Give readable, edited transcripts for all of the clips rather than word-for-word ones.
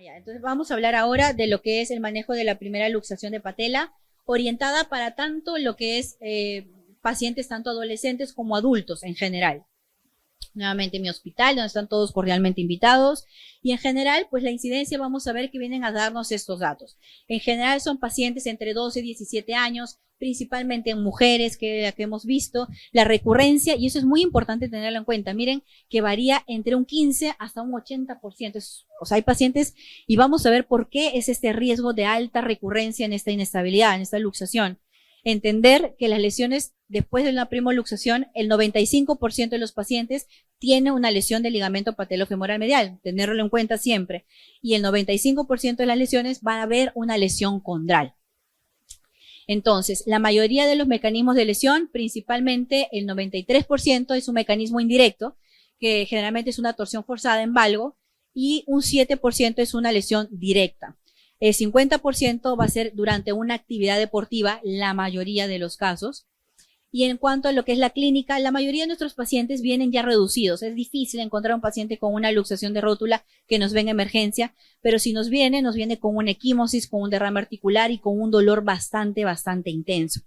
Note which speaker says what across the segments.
Speaker 1: Ya, entonces vamos a hablar ahora de lo que es el manejo de la primera luxación de patela, orientada para tanto lo que es pacientes tanto adolescentes como adultos en general. Nuevamente en mi hospital, donde están todos cordialmente invitados. Y en general, pues la incidencia vamos a ver que vienen a darnos estos datos. En general son pacientes entre 12 y 17 años, principalmente en mujeres que hemos visto. La recurrencia, y eso es muy importante tenerlo en cuenta, miren que varía entre un 15 hasta un 80%. O sea, hay pacientes, y vamos a ver por qué es este riesgo de alta recurrencia en esta inestabilidad, en esta luxación. Entender que las lesiones después de una primoluxación, el 95% de los pacientes tiene una lesión del ligamento patelofemoral medial, tenerlo en cuenta siempre. Y el 95% de las lesiones va a haber una lesión condral. Entonces, la mayoría de los mecanismos de lesión, principalmente el 93% es un mecanismo indirecto, que generalmente es una torsión forzada en valgo, y un 7% es una lesión directa. El 50% va a ser durante una actividad deportiva, la mayoría de los casos. Y en cuanto a lo que es la clínica, la mayoría de nuestros pacientes vienen ya reducidos. Es difícil encontrar un paciente con una luxación de rótula que nos venga en emergencia, pero si nos viene con una equimosis, con un derrame articular y con un dolor bastante intenso.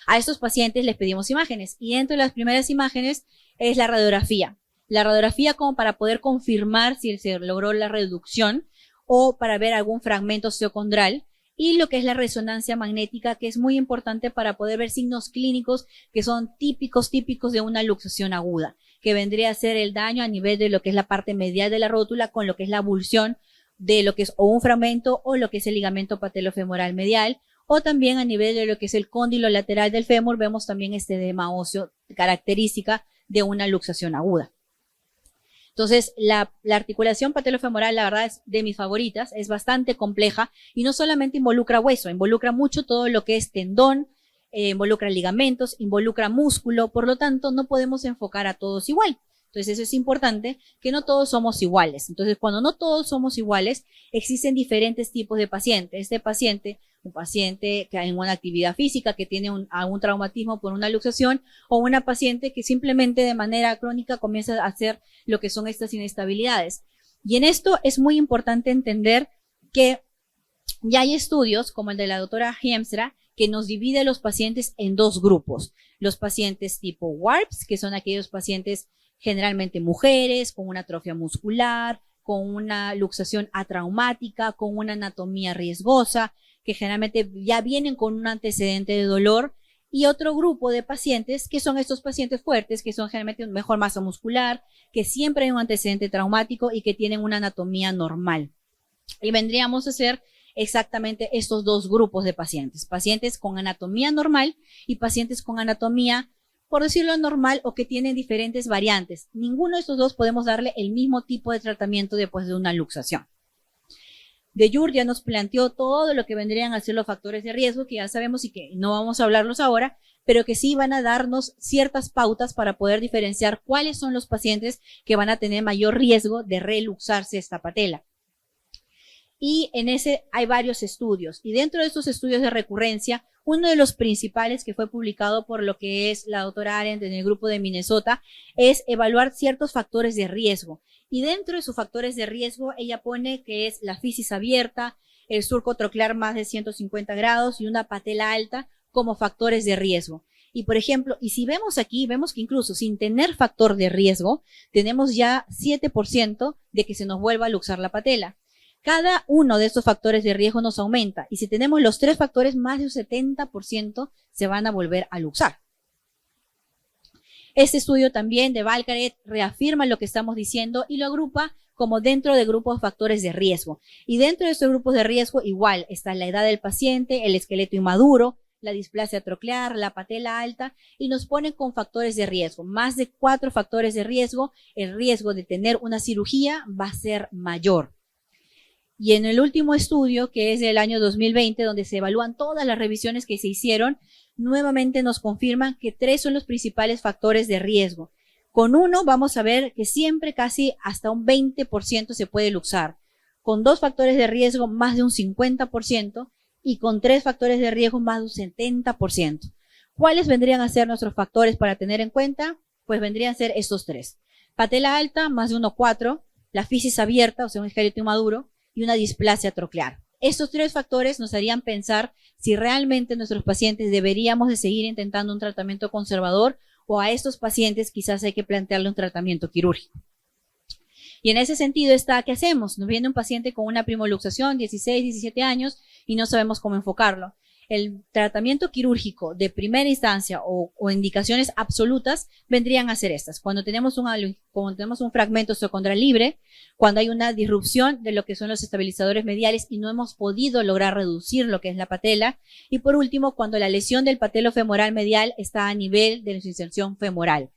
Speaker 1: A estos pacientes les pedimos imágenes, y dentro de las primeras imágenes es la radiografía. La radiografía como para poder confirmar si se logró la reducción, o para ver algún fragmento osteocondral, y lo que es la resonancia magnética, que es muy importante para poder ver signos clínicos que son típicos de una luxación aguda, que vendría a ser el daño a nivel de lo que es la parte medial de la rótula con lo que es la abulsión de lo que es o un fragmento o lo que es el ligamento patelofemoral medial, o también a nivel de lo que es el cóndilo lateral del fémur, vemos también este edema óseo característica de una luxación aguda. Entonces, la articulación patelofemoral, la verdad, es de mis favoritas, es bastante compleja y no solamente involucra hueso, involucra mucho todo lo que es tendón, involucra ligamentos, involucra músculo, por lo tanto, no podemos enfocar a todos igual. Entonces, eso es importante, que no todos somos iguales. Entonces, cuando no todos somos iguales, existen diferentes tipos de pacientes. Este paciente, un paciente que hay en una actividad física, que tiene algún traumatismo por una luxación, o una paciente que simplemente de manera crónica comienza a hacer lo que son estas inestabilidades. Y en esto es muy importante entender que ya hay estudios, como el de la doctora Hiemstra, que nos divide los pacientes en dos grupos. Los pacientes tipo WARPS, que son aquellos pacientes generalmente mujeres, con una atrofia muscular, con una luxación atraumática, con una anatomía riesgosa, que generalmente ya vienen con un antecedente de dolor, y otro grupo de pacientes que son estos pacientes fuertes, que son generalmente mejor masa muscular, que siempre hay un antecedente traumático y que tienen una anatomía normal. Y vendríamos a ser exactamente estos dos grupos de pacientes, pacientes con anatomía normal y pacientes con anatomía, por decirlo normal, o que tienen diferentes variantes. Ninguno de estos dos podemos darle el mismo tipo de tratamiento después de una luxación. De Jur ya nos planteó todo lo que vendrían a ser los factores de riesgo, que ya sabemos y que no vamos a hablarlos ahora, pero que sí van a darnos ciertas pautas para poder diferenciar cuáles son los pacientes que van a tener mayor riesgo de reluxarse esta patela. Y en ese hay varios estudios, y dentro de estos estudios de recurrencia, uno de los principales que fue publicado por lo que es la doctora Arendt en el grupo de Minnesota es evaluar ciertos factores de riesgo. Y dentro de sus factores de riesgo, ella pone que es la fisis abierta, el surco troclear más de 150 grados y una patela alta como factores de riesgo. Y por ejemplo, y si vemos aquí, vemos que incluso sin tener factor de riesgo, tenemos ya 7% de que se nos vuelva a luxar la patela. Cada uno de estos factores de riesgo nos aumenta, y si tenemos los tres factores, más de un 70% se van a volver a luxar. Este estudio también de Valcaret reafirma lo que estamos diciendo y lo agrupa como dentro de grupos de factores de riesgo. Y dentro de estos grupos de riesgo igual está la edad del paciente, el esqueleto inmaduro, la displasia troclear, la patela alta, y nos ponen con factores de riesgo. Más de 4 factores de riesgo, el riesgo de tener una cirugía va a ser mayor. Y en el último estudio, que es del año 2020, donde se evalúan todas las revisiones que se hicieron, nuevamente nos confirman que 3 son los principales factores de riesgo. Con uno vamos a ver que siempre casi hasta un 20% se puede luxar. Con 2 factores de riesgo más de un 50% y con 3 factores de riesgo más de un 70%. ¿Cuáles vendrían a ser nuestros factores para tener en cuenta? Pues vendrían a ser estos 3. Patela alta más de 1,4, la fisis abierta, o sea un esqueleto inmaduro, y una displasia troclear. Estos 3 factores nos harían pensar si realmente nuestros pacientes deberíamos de seguir intentando un tratamiento conservador o a estos pacientes quizás hay que plantearle un tratamiento quirúrgico. Y en ese sentido está, ¿qué hacemos? Nos viene un paciente con una primoluxación, 16, 17 años, y no sabemos cómo enfocarlo. El tratamiento quirúrgico de primera instancia o indicaciones absolutas vendrían a ser estas. Cuando tenemos un fragmento osteocondral libre, cuando hay una disrupción de lo que son los estabilizadores mediales y no hemos podido lograr reducir lo que es la patela. Y por último, cuando la lesión del patelo femoral medial está a nivel de la inserción femoral.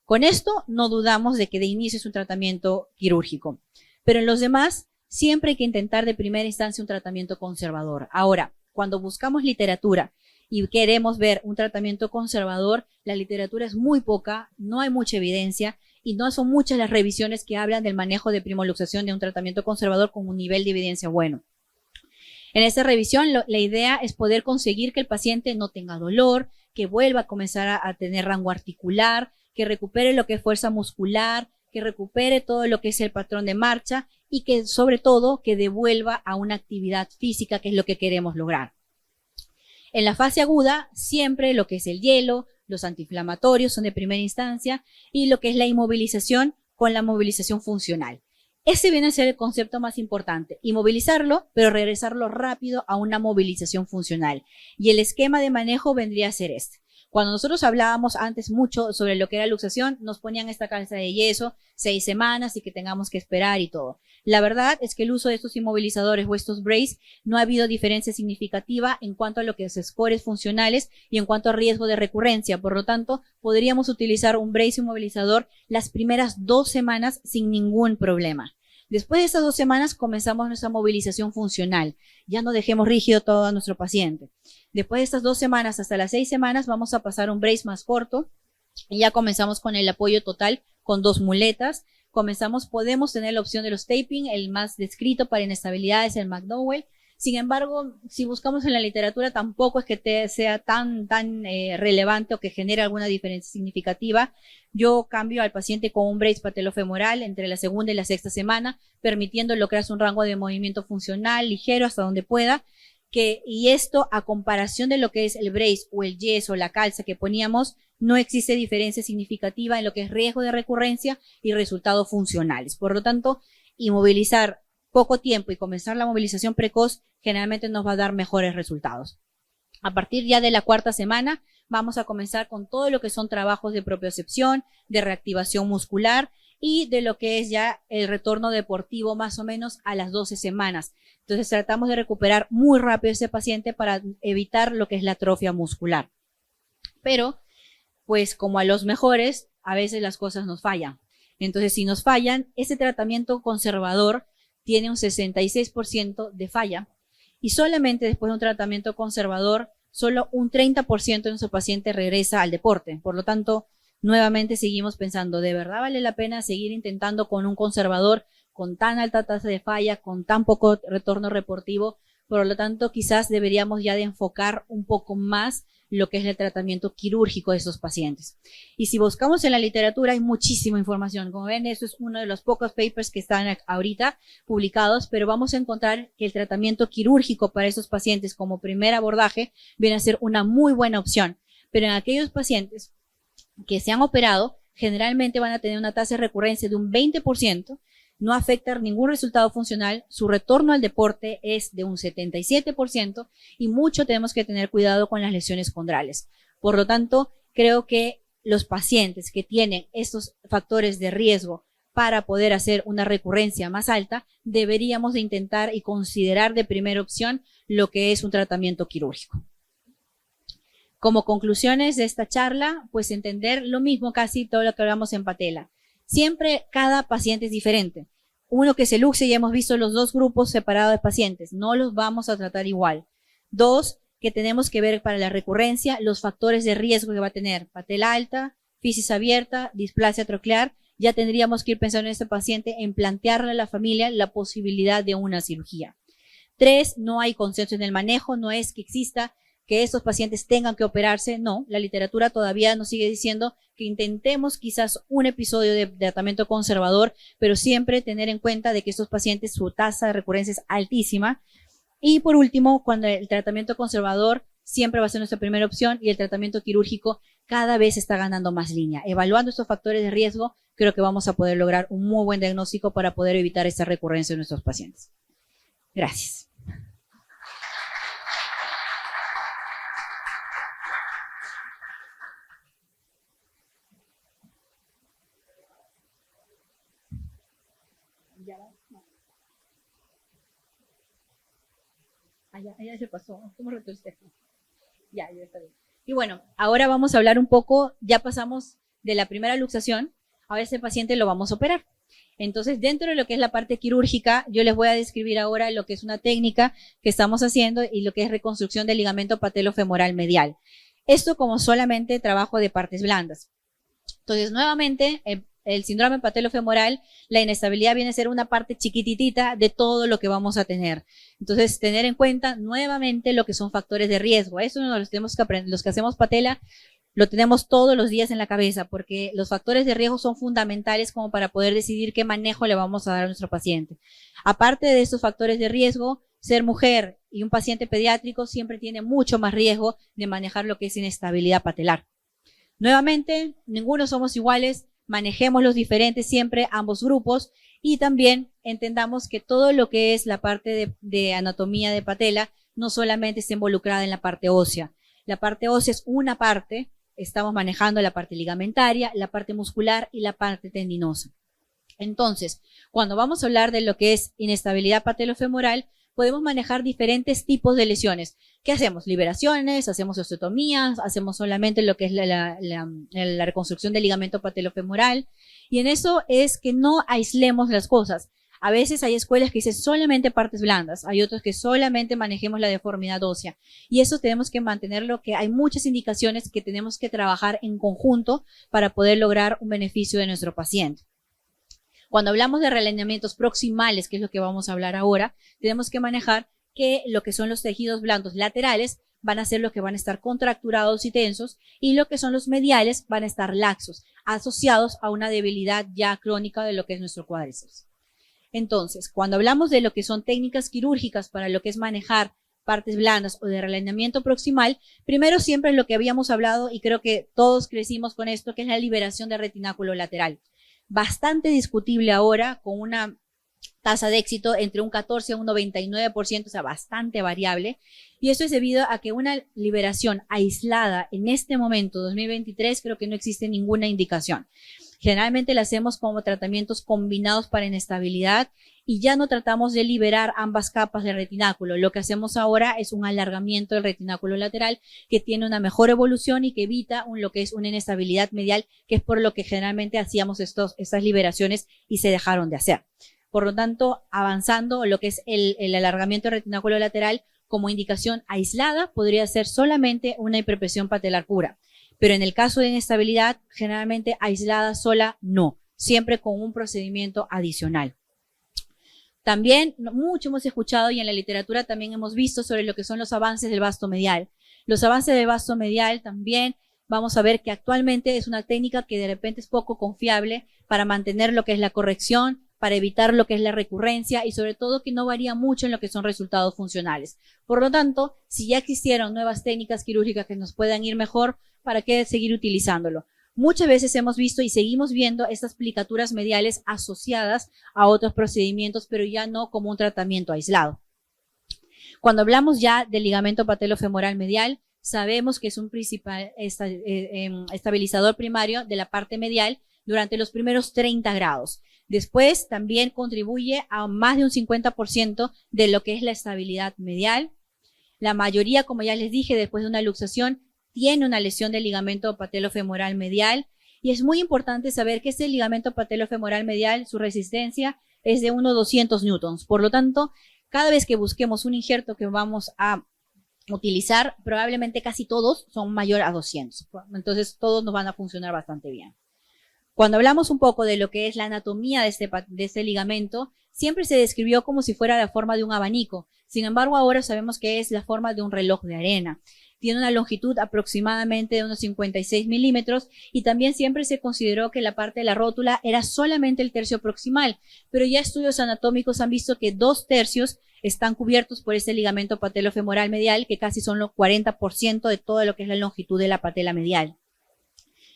Speaker 1: Con esto no dudamos de que de inicio es un tratamiento quirúrgico. Pero en los demás, siempre hay que intentar de primera instancia un tratamiento conservador. Ahora, cuando buscamos literatura y queremos ver un tratamiento conservador, la literatura es muy poca, no hay mucha evidencia y no son muchas las revisiones que hablan del manejo de primoluxación de un tratamiento conservador con un nivel de evidencia bueno. En esta revisión, la idea es poder conseguir que el paciente no tenga dolor, que vuelva a comenzar a tener rango articular, que recupere lo que es fuerza muscular, que recupere todo lo que es el patrón de marcha y que sobre todo que devuelva a una actividad física, que es lo que queremos lograr. En la fase aguda, siempre lo que es el hielo, los antiinflamatorios son de primera instancia y lo que es la inmovilización con la movilización funcional. Ese viene a ser el concepto más importante, inmovilizarlo, pero regresarlo rápido a una movilización funcional. Y el esquema de manejo vendría a ser este. Cuando nosotros hablábamos antes mucho sobre lo que era luxación, nos ponían esta calza de yeso, 6 semanas y que tengamos que esperar y todo. La verdad es que el uso de estos inmovilizadores o estos brace no ha habido diferencia significativa en cuanto a lo que es scores funcionales y en cuanto a riesgo de recurrencia. Por lo tanto, podríamos utilizar un brace inmovilizador las primeras 2 semanas sin ningún problema. Después de estas 2 semanas comenzamos nuestra movilización funcional. Ya no dejemos rígido todo a nuestro paciente. Después de estas 2 semanas hasta las 6 semanas vamos a pasar un brace más corto y ya comenzamos con el apoyo total con 2 muletas. Podemos tener la opción de los taping, el más descrito para inestabilidad es el McDowell. Sin embargo, si buscamos en la literatura tampoco es que sea tan relevante o que genere alguna diferencia significativa. Yo cambio al paciente con un brace patelofemoral entre la segunda y la 6ª semana, permitiendo lograr un rango de movimiento funcional ligero hasta donde pueda. Y esto a comparación de lo que es el brace o el yeso o la calza que poníamos, no existe diferencia significativa en lo que es riesgo de recurrencia y resultados funcionales. Por lo tanto, inmovilizar poco tiempo y comenzar la movilización precoz generalmente nos va a dar mejores resultados. A partir ya de la 4ª semana vamos a comenzar con todo lo que son trabajos de propiocepción, de reactivación muscular y de lo que es ya el retorno deportivo más o menos a las 12 semanas. Entonces tratamos de recuperar muy rápido a ese paciente para evitar lo que es la atrofia muscular. Pero, pues como a los mejores, a veces las cosas nos fallan. Entonces si nos fallan, ese tratamiento conservador tiene un 66% de falla y solamente después de un tratamiento conservador, solo un 30% de nuestro paciente regresa al deporte. Por lo tanto, nuevamente seguimos pensando, ¿de verdad vale la pena seguir intentando con un conservador con tan alta tasa de falla, con tan poco retorno deportivo? Por lo tanto, quizás deberíamos ya de enfocar un poco más lo que es el tratamiento quirúrgico de estos pacientes. Y si buscamos en la literatura hay muchísima información. Como ven, eso es uno de los pocos papers que están ahorita publicados, pero vamos a encontrar que el tratamiento quirúrgico para estos pacientes como primer abordaje viene a ser una muy buena opción. Pero en aquellos pacientes que se han operado, generalmente van a tener una tasa de recurrencia de un 20%, no afecta ningún resultado funcional, su retorno al deporte es de un 77% y mucho tenemos que tener cuidado con las lesiones condrales. Por lo tanto, creo que los pacientes que tienen estos factores de riesgo para poder hacer una recurrencia más alta, deberíamos de intentar y considerar de primera opción lo que es un tratamiento quirúrgico. Como conclusiones de esta charla, pues entender lo mismo casi todo lo que hablamos en patela. Siempre cada paciente es diferente. Uno que se luxe, ya hemos visto los 2 grupos separados de pacientes, no los vamos a tratar igual. 2, que tenemos que ver para la recurrencia los factores de riesgo que va a tener. Patela alta, fisis abierta, displasia troclear, ya tendríamos que ir pensando en este paciente en plantearle a la familia la posibilidad de una cirugía. 3, no hay consenso en el manejo, no es que exista que estos pacientes tengan que operarse, no, la literatura todavía nos sigue diciendo que intentemos quizás un episodio de tratamiento conservador, pero siempre tener en cuenta de que estos pacientes su tasa de recurrencia es altísima. Y por último, cuando el tratamiento conservador siempre va a ser nuestra primera opción y el tratamiento quirúrgico cada vez está ganando más línea. Evaluando estos factores de riesgo, creo que vamos a poder lograr un muy buen diagnóstico para poder evitar esta recurrencia en nuestros pacientes. Gracias. Ya se pasó. ¿Cómo retrocede? Ya está bien. Y bueno, ahora vamos a hablar un poco, ya pasamos de la primera luxación, ahora ese paciente lo vamos a operar. Entonces, dentro de lo que es la parte quirúrgica, yo les voy a describir ahora lo que es una técnica que estamos haciendo y lo que es reconstrucción del ligamento patelofemoral medial. Esto como solamente trabajo de partes blandas. Entonces, nuevamente, el síndrome patelofemoral, la inestabilidad viene a ser una parte chiquititita de todo lo que vamos a tener. Entonces, tener en cuenta nuevamente lo que son factores de riesgo. Eso nos los tenemos que aprender. Los que hacemos patela lo tenemos todos los días en la cabeza porque los factores de riesgo son fundamentales como para poder decidir qué manejo le vamos a dar a nuestro paciente. Aparte de estos factores de riesgo, ser mujer y un paciente pediátrico siempre tiene mucho más riesgo de manejar lo que es inestabilidad patelar. Nuevamente, ninguno somos iguales, manejemos los diferentes siempre, ambos grupos, y también entendamos que todo lo que es la parte de anatomía de patela no solamente está involucrada en la parte ósea. La parte ósea es una parte, estamos manejando la parte ligamentaria, la parte muscular y la parte tendinosa. Entonces, cuando vamos a hablar de lo que es inestabilidad patelofemoral, podemos manejar diferentes tipos de lesiones. ¿Qué hacemos? Liberaciones, hacemos osteotomías, hacemos solamente lo que es la reconstrucción del ligamento patelofemoral. Y en eso es que no aislemos las cosas. A veces hay escuelas que dicen solamente partes blandas, hay otros que solamente manejemos la deformidad ósea. Y eso tenemos que mantenerlo, que hay muchas indicaciones que tenemos que trabajar en conjunto para poder lograr un beneficio de nuestro paciente. Cuando hablamos de realineamientos proximales, que es lo que vamos a hablar ahora, tenemos que manejar que lo que son los tejidos blandos laterales van a ser los que van a estar contracturados y tensos y lo que son los mediales van a estar laxos, asociados a una debilidad ya crónica de lo que es nuestro cuádriceps. Entonces, cuando hablamos de lo que son técnicas quirúrgicas para lo que es manejar partes blandas o de realineamiento proximal, primero siempre es lo que habíamos hablado y creo que todos crecimos con esto, que es la liberación del retináculo lateral. Bastante discutible ahora, con una tasa de éxito entre un 14 a un 99%, o sea, bastante variable. Y eso es debido a que una liberación aislada en este momento, 2023, creo que no existe ninguna indicación. Generalmente la hacemos como tratamientos combinados para inestabilidad y ya no tratamos de liberar ambas capas del retináculo. Lo que hacemos ahora es un alargamiento del retináculo lateral que tiene una mejor evolución y que evita lo que es una inestabilidad medial, que es por lo que generalmente hacíamos estas liberaciones y se dejaron de hacer. Por lo tanto, avanzando lo que es el alargamiento del retináculo lateral como indicación aislada, podría ser solamente una hiperpresión patelar pura. Pero en el caso de inestabilidad, generalmente aislada sola, no. Siempre con un procedimiento adicional. También mucho hemos escuchado y en la literatura también hemos visto sobre lo que son los avances del vasto medial. Los avances del vasto medial también vamos a ver que actualmente es una técnica que de repente es poco confiable para mantener lo que es la corrección, para evitar lo que es la recurrencia y sobre todo que no varía mucho en lo que son resultados funcionales. Por lo tanto, si ya existieron nuevas técnicas quirúrgicas que nos puedan ir mejor, ¿para qué seguir utilizándolo? Muchas veces hemos visto y seguimos viendo estas plicaturas mediales asociadas a otros procedimientos, pero ya no como un tratamiento aislado. Cuando hablamos ya del ligamento patelofemoral medial, sabemos que es un principal estabilizador primario de la parte medial durante los primeros 30 grados. Después también contribuye a más de un 50% de lo que es la estabilidad medial. La mayoría, como ya les dije, después de una luxación, tiene una lesión del ligamento patelofemoral medial y es muy importante saber que este ligamento patelofemoral medial, su resistencia es de unos 200 newtons. Por lo tanto, cada vez que busquemos un injerto que vamos a utilizar, probablemente casi todos son mayor a 200. Entonces, todos nos van a funcionar bastante bien. Cuando hablamos un poco de lo que es la anatomía de este ligamento, siempre se describió como si fuera la forma de un abanico. Sin embargo, ahora sabemos que es la forma de un reloj de arena. tiene una longitud aproximadamente de unos 56 milímetros y también siempre se consideró que la parte de la rótula era solamente el tercio proximal, pero ya estudios anatómicos han visto que 2/3 están cubiertos por este ligamento patelofemoral medial, que casi son los 40% de todo lo que es la longitud de la patela medial.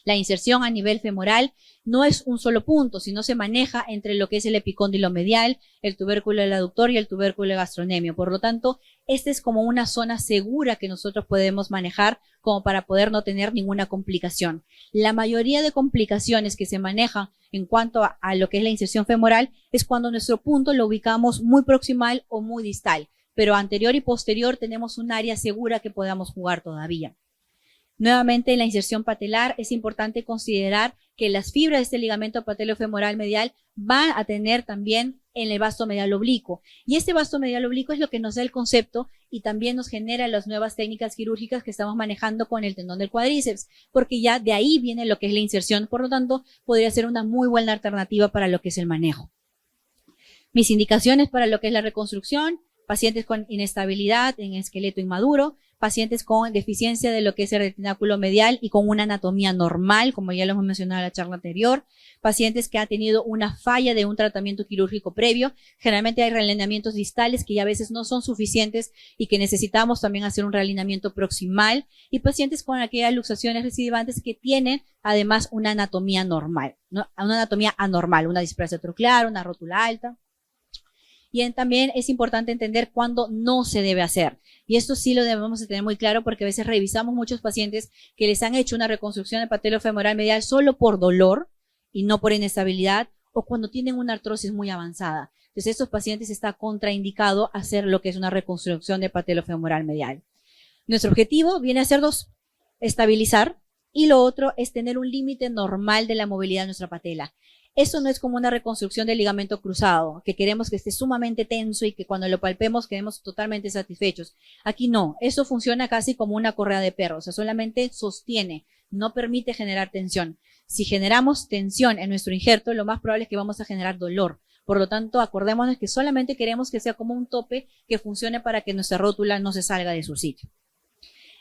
Speaker 1: La inserción a nivel femoral no es un solo punto, sino se maneja entre lo que es el epicóndilo medial, el tubérculo del aductor y el tubérculo gastrocnemio. Por lo tanto, esta es como una zona segura que nosotros podemos manejar como para poder no tener ninguna complicación. La mayoría de complicaciones que se manejan en cuanto a lo que es la inserción femoral es cuando nuestro punto lo ubicamos muy proximal o muy distal, pero anterior y posterior tenemos un área segura que podamos jugar todavía. Nuevamente, en la inserción patelar es importante considerar que las fibras de este ligamento patelofemoral medial van a tener también en el vasto medial oblicuo. Y este vasto medial oblicuo es lo que nos da el concepto y también nos genera las nuevas técnicas quirúrgicas que estamos manejando con el tendón del cuádriceps, porque ya de ahí viene lo que es la inserción. Por lo tanto, podría ser una muy buena alternativa para lo que es el manejo. Mis indicaciones para lo que es la reconstrucción: pacientes con inestabilidad en esqueleto inmaduro, pacientes con deficiencia de lo que es el retináculo medial y con una anatomía normal, como ya lo hemos mencionado en la charla anterior, pacientes que han tenido una falla de un tratamiento quirúrgico previo. Generalmente hay realineamientos distales que ya a veces no son suficientes y que necesitamos también hacer un realineamiento proximal, y pacientes con aquellas luxaciones recidivantes que tienen además una anatomía normal, ¿no? Una anatomía anormal, una displasia troclear, una rótula alta. Y también es importante entender cuándo no se debe hacer. Y esto sí lo debemos de tener muy claro, porque a veces revisamos muchos pacientes que les han hecho una reconstrucción de patelofemoral medial solo por dolor y no por inestabilidad, o cuando tienen una artrosis muy avanzada. Entonces, estos pacientes está contraindicado hacer lo que es una reconstrucción de patelofemoral medial. Nuestro objetivo viene a ser dos: estabilizar, y lo otro es tener un límite normal de la movilidad de nuestra patela. Eso no es como una reconstrucción del ligamento cruzado, que queremos que esté sumamente tenso y que cuando lo palpemos quedemos totalmente satisfechos. Aquí no, eso funciona casi como una correa de perro, o sea, solamente sostiene, no permite generar tensión. Si generamos tensión en nuestro injerto, lo más probable es que vamos a generar dolor. Por lo tanto, acordémonos que solamente queremos que sea como un tope que funcione para que nuestra rótula no se salga de su sitio.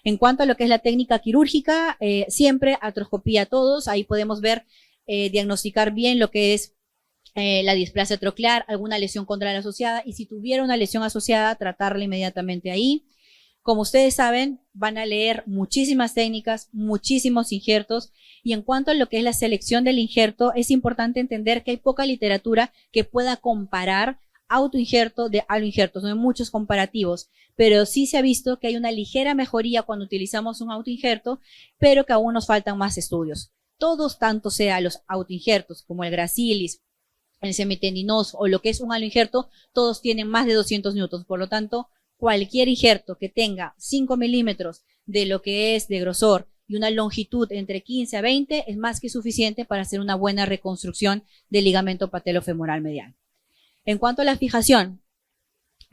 Speaker 1: En cuanto a lo que es la técnica quirúrgica, siempre artroscopía todos, ahí podemos ver, diagnosticar bien lo que es la displasia troclear, alguna lesión condral asociada, y si tuviera una lesión asociada, tratarla inmediatamente ahí. Como ustedes saben, van a leer muchísimas técnicas, muchísimos injertos, y en cuanto a lo que es la selección del injerto, es importante entender que hay poca literatura que pueda comparar autoinjerto de aloinjertos. No hay muchos comparativos, pero sí se ha visto que hay una ligera mejoría cuando utilizamos un autoinjerto, pero que aún nos faltan más estudios. Todos, tanto sea los autoinjertos como el gracilis, el semitendinoso o lo que es un aloinjerto, todos tienen más de 200 newtons. Por lo tanto, cualquier injerto que tenga 5 milímetros de lo que es de grosor y una longitud entre 15 a 20 es más que suficiente para hacer una buena reconstrucción del ligamento patelofemoral medial. En cuanto a la fijación,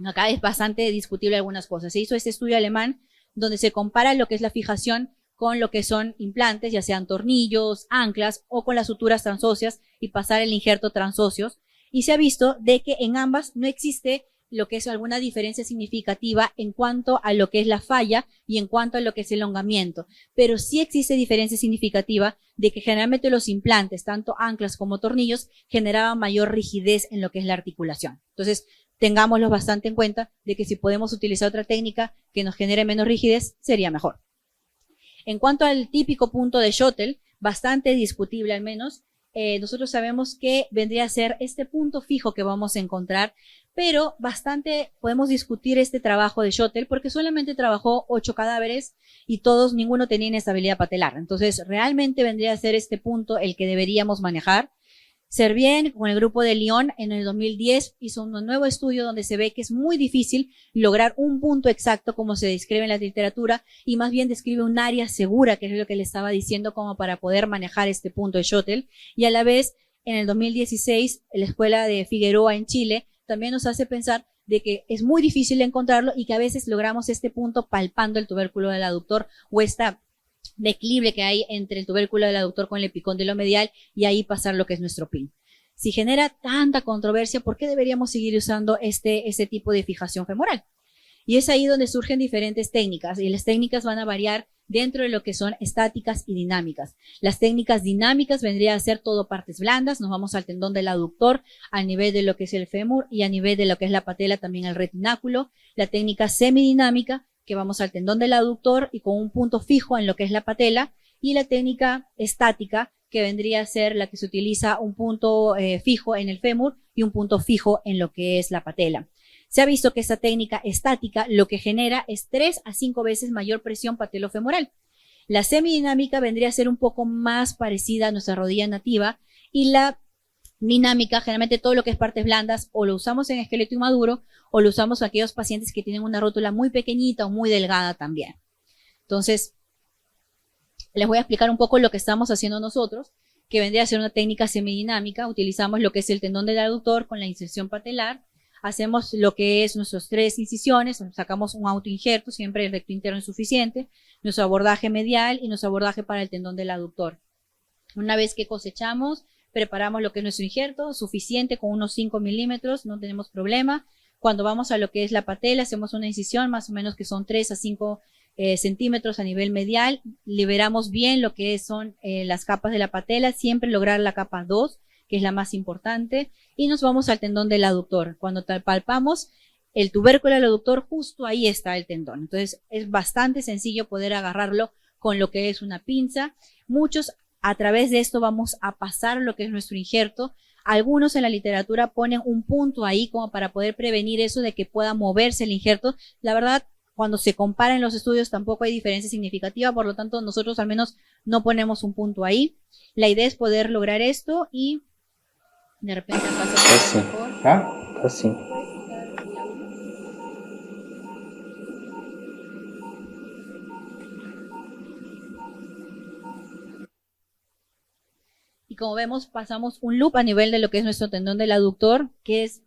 Speaker 1: acá es bastante discutible algunas cosas. Se hizo este estudio alemán donde se compara lo que es la fijación con lo que son implantes, ya sean tornillos, anclas o con las suturas transóseas, y pasar el injerto transóseos, y se ha visto de que en ambas no existe lo que es alguna diferencia significativa en cuanto a lo que es la falla y en cuanto a lo que es el elongamiento, pero sí existe diferencia significativa de que generalmente los implantes, tanto anclas como tornillos, generaban mayor rigidez en lo que es la articulación. Entonces, tengámoslo bastante en cuenta de que si podemos utilizar otra técnica que nos genere menos rigidez, sería mejor. En cuanto al típico punto de Schottel, bastante discutible al menos, nosotros sabemos que vendría a ser este punto fijo que vamos a encontrar, pero bastante podemos discutir este trabajo de Schottel porque solamente trabajó 8 cadáveres y todos, ninguno tenía inestabilidad patelar. Entonces, realmente vendría a ser este punto el que deberíamos manejar. Servien, con el grupo de Lyon, en el 2010 hizo un nuevo estudio donde se ve que es muy difícil lograr un punto exacto como se describe en la literatura, y más bien describe un área segura, que es lo que le estaba diciendo, como para poder manejar este punto de Schottel. Y a la vez, en el 2016, la escuela de Figueroa en Chile también nos hace pensar de que es muy difícil encontrarlo y que a veces logramos este punto palpando el tubérculo del aductor o esta declive que hay entre el tubérculo del aductor con el epicóndilo medial, y ahí pasar lo que es nuestro pin. Si genera tanta controversia, ¿por qué deberíamos seguir usando este tipo de fijación femoral? Y es ahí donde surgen diferentes técnicas, y las técnicas van a variar dentro de lo que son estáticas y dinámicas. Las técnicas dinámicas vendría a ser todo partes blandas, nos vamos al tendón del aductor, a nivel de lo que es el fémur y a nivel de lo que es la patela también el retináculo. La técnica semidinámica, que vamos al tendón del aductor y con un punto fijo en lo que es la patela, y la técnica estática, que vendría a ser la que se utiliza un punto fijo en el fémur y un punto fijo en lo que es la patela. Se ha visto que esta técnica estática lo que genera es 3 a 5 veces mayor presión patelofemoral. La semidinámica vendría a ser un poco más parecida a nuestra rodilla nativa, y la dinámica, generalmente todo lo que es partes blandas, o lo usamos en esqueleto inmaduro, o lo usamos en aquellos pacientes que tienen una rótula muy pequeñita o muy delgada también. Entonces, les voy a explicar un poco lo que estamos haciendo nosotros, que vendría a ser una técnica semidinámica. Utilizamos lo que es el tendón del aductor con la inserción patelar. Hacemos lo que es nuestras 3 incisiones, sacamos un autoinjerto, siempre el recto interno es suficiente, nuestro abordaje medial y nuestro abordaje para el tendón del aductor. Una vez que cosechamos, preparamos lo que es nuestro injerto, suficiente con unos 5 milímetros, no tenemos problema. Cuando vamos a lo que es la patela, hacemos una incisión más o menos que son 3 a 5 centímetros a nivel medial, liberamos bien lo que son las capas de la patela, siempre lograr la capa 2, que es la más importante, y nos vamos al tendón del aductor. Cuando palpamos el tubérculo del aductor, justo ahí está el tendón. Entonces es bastante sencillo poder agarrarlo con lo que es una pinza. Muchos a través de esto vamos a pasar lo que es nuestro injerto. Algunos en la literatura ponen un punto ahí como para poder prevenir eso de que pueda moverse el injerto. La verdad, cuando se comparan los estudios tampoco hay diferencia significativa, por lo tanto nosotros al menos no ponemos un punto ahí. La idea es poder lograr esto y de repente pasa mejor.
Speaker 2: Así.
Speaker 1: Y como vemos, pasamos un loop a nivel de lo que es nuestro tendón del aductor, que es,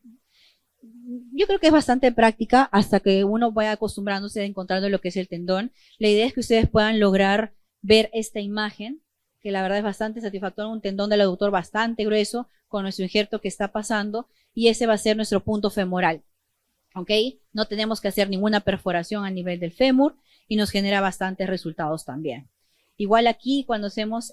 Speaker 1: yo creo que es bastante práctica hasta que uno vaya acostumbrándose a encontrando lo que es el tendón. La idea es que ustedes puedan lograr ver esta imagen, que la verdad es bastante satisfactoria, un tendón del aductor bastante grueso con nuestro injerto que está pasando, y ese va a ser nuestro punto femoral. ¿Ok? No tenemos que hacer ninguna perforación a nivel del fémur y nos genera bastantes resultados también. Igual aquí cuando hacemos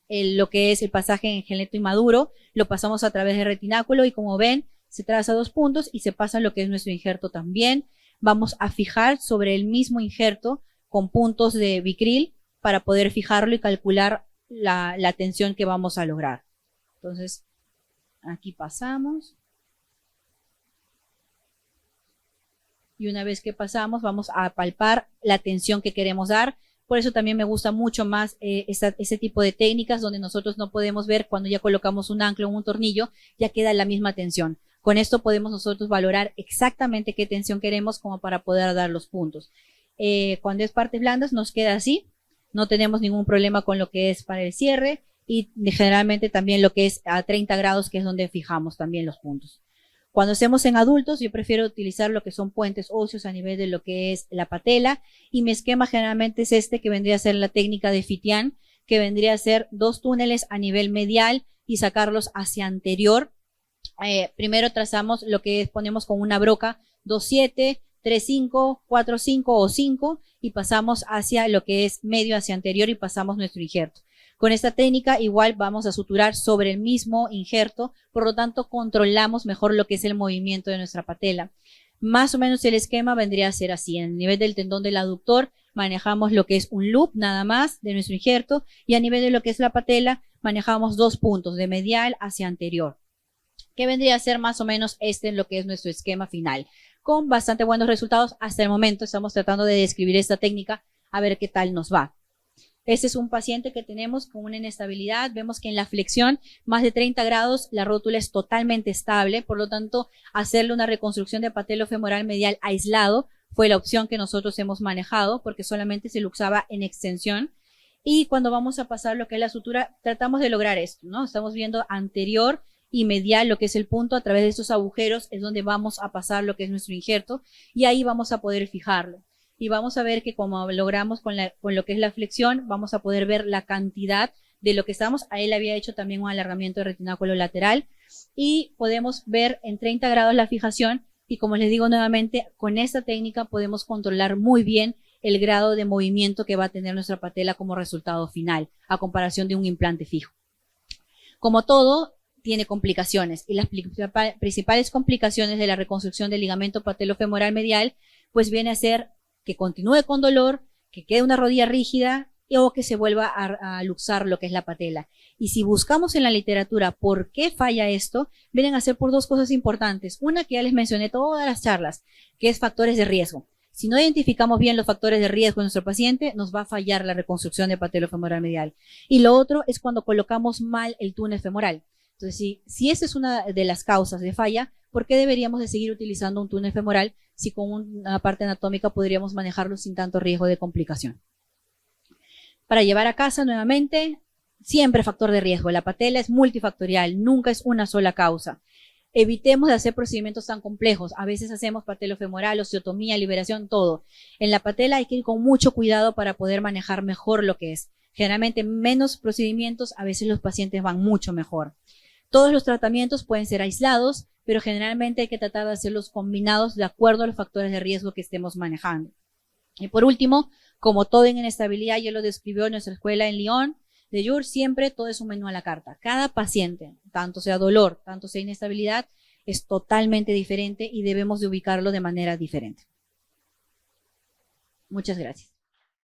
Speaker 1: lo que es el pasaje en esqueleto inmaduro, lo pasamos a través del retináculo y como ven, se traza 2 puntos y se pasa lo que es nuestro injerto también. Vamos a fijar sobre el mismo injerto con puntos de Vicryl para poder fijarlo y calcular la tensión que vamos a lograr. Entonces, aquí pasamos. Y una vez que pasamos, vamos a palpar la tensión que queremos dar. Por eso también me gusta mucho más ese tipo de técnicas donde nosotros no podemos ver cuando ya colocamos un ancla o un tornillo, ya queda la misma tensión. Con esto podemos nosotros valorar exactamente qué tensión queremos como para poder dar los puntos. Cuando es partes blandas nos queda así, no tenemos ningún problema con lo que es para el cierre, y generalmente también lo que es a 30 grados, que es donde fijamos también los puntos. Cuando hacemos en adultos, yo prefiero utilizar lo que son puentes óseos a nivel de lo que es la patela, y mi esquema generalmente es este, que vendría a ser la técnica de Fitian, que vendría a ser 2 túneles a nivel medial y sacarlos hacia anterior. Primero trazamos lo que es, ponemos con una broca 2-7, 3-5, 4-5 o 5, y pasamos hacia lo que es medio hacia anterior y pasamos nuestro injerto. Con esta técnica igual vamos a suturar sobre el mismo injerto, por lo tanto controlamos mejor lo que es el movimiento de nuestra patela. Más o menos el esquema vendría a ser así. En el nivel del tendón del aductor manejamos lo que es un loop nada más de nuestro injerto, y a nivel de lo que es la patela manejamos 2 puntos de medial hacia anterior, que vendría a ser más o menos en lo que es nuestro esquema final, con bastante buenos resultados hasta el momento. Estamos tratando de describir esta técnica a ver qué tal nos va. Este es un paciente que tenemos con una inestabilidad. Vemos que en la flexión, más de 30 grados, la rótula es totalmente estable. Por lo tanto, hacerle una reconstrucción de patelofemoral medial aislado fue la opción que nosotros hemos manejado, porque solamente se luxaba en extensión. Y cuando vamos a pasar lo que es la sutura, tratamos de lograr esto, ¿no? Estamos viendo anterior y medial lo que es el punto. A través de estos agujeros es donde vamos a pasar lo que es nuestro injerto, y ahí vamos a poder fijarlo. Y vamos a ver que como logramos con lo que es la flexión, vamos a poder ver la cantidad de lo que estamos. A él había hecho también un alargamiento de retináculo lateral, y podemos ver en 30 grados la fijación y como les digo nuevamente, con esta técnica podemos controlar muy bien el grado de movimiento que va a tener nuestra patela como resultado final, a comparación de un implante fijo. Como todo, tiene complicaciones, y las principales complicaciones de la reconstrucción del ligamento patelofemoral medial, pues viene a ser que continúe con dolor, que quede una rodilla rígida o que se vuelva a luxar lo que es la patela. Y si buscamos en la literatura por qué falla esto, vienen a ser por dos cosas importantes. Una que ya les mencioné todas las charlas, que es factores de riesgo. Si no identificamos bien los factores de riesgo en nuestro paciente, nos va a fallar la reconstrucción de patelofemoral medial. Y lo otro es cuando colocamos mal el túnel femoral. Entonces, si esa es una de las causas de falla, ¿por qué deberíamos de seguir utilizando un túnel femoral si con una parte anatómica podríamos manejarlo sin tanto riesgo de complicación? Para llevar a casa nuevamente, siempre factor de riesgo. La patela es multifactorial, nunca es una sola causa. Evitemos de hacer procedimientos tan complejos. A veces hacemos patelofemoral, osteotomía, liberación, todo. En la patela hay que ir con mucho cuidado para poder manejar mejor lo que es. Generalmente menos procedimientos, a veces los pacientes van mucho mejor. Todos los tratamientos pueden ser aislados, pero generalmente hay que tratar de hacerlos combinados de acuerdo a los factores de riesgo que estemos manejando. Y por último, como todo en inestabilidad, ya lo describió nuestra escuela en Lyon, de Jur, siempre todo es un menú a la carta. Cada paciente, tanto sea dolor, tanto sea inestabilidad, es totalmente diferente y debemos de ubicarlo de manera diferente. Muchas gracias.